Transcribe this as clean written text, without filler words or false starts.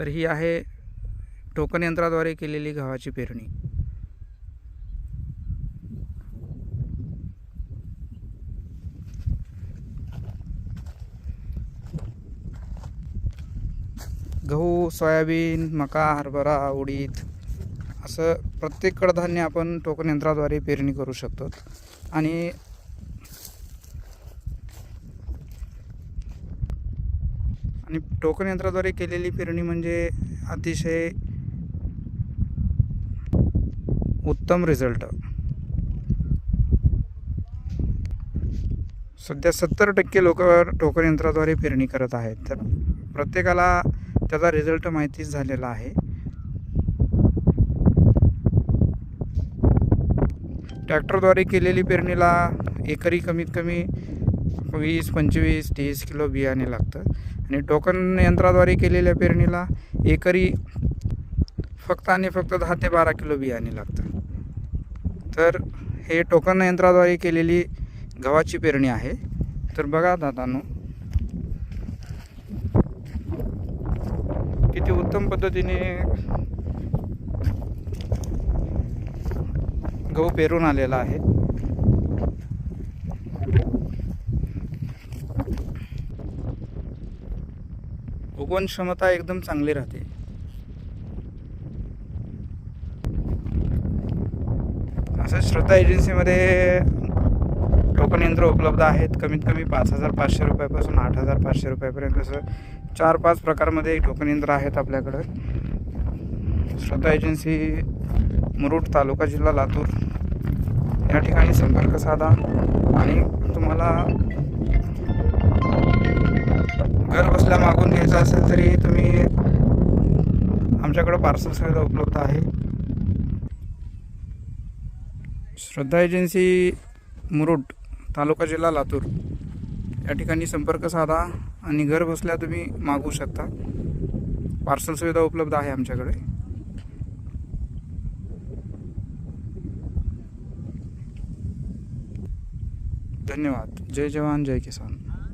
तर ही आहे टोकन यंत्राद्वारे केलेली गव्हाची पेरणी. गहू, सोयाबीन, मका, हरभरा, उडीद असं प्रत्येक कडधान्य आपण टोकन यंत्राद्वारे पेरणी करू शकतो. आणि टोकन यंत्राद्वारे केलेली पेरणी म्हणजे अतिशय उत्तम रिझल्ट. सध्या 70% लोक टोकन यंत्राद्वारे पेरणी करत आहेत. तर प्रत्येकाला त्याचा रिझल्ट माहितीच झालेला आहे. ट्रॅक्टरद्वारे केलेली पेरणीला एकरी कमीत कमी 20-25-30 किलो बियाणे लागतं आणि टोकन यंत्राद्वारे केलेल्या पेरणीला एकरी फक्त 10 ते 12 किलो बियाणे लागतं. तर हे टोकन यंत्राद्वारे केलेली गव्हाची पेरणी आहे. तर बघा दादांनो, किती उत्तम पद्धतीने गहू पेरून आलेला आहे. उगवण क्षमता एकदम चांगली राहते. असं श्रद्धा एजन्सीमध्ये टोकन यंत्र उपलब्ध आहेत. कमीत कमी 5,500 रुपयापासून 8,500 रुपयापर्यंत असं 4-5 प्रकारमध्ये टोकन यंत्र आहेत आपल्याकडं. श्रद्धा एजन्सी, मुरुड, तालुका जिल्हा लातूर या ठिकाणी संपर्क साधा. आणि तुम्हाला घर बसल्या मागून घ्यायचं असेल तरी तुम्ही आमच्याकडं पार्सल सुविधा उपलब्ध आहे. श्रद्धा एजन्सी, मुरुड, तालुका जिल्हा लातूर या ठिकाणी संपर्क साधा आणि घर बसल्या तुम्ही मागवू शकता. पार्सल सुविधा उपलब्ध आहे आमच्याकडे. धन्यवाद. जय जवान, जय किसान.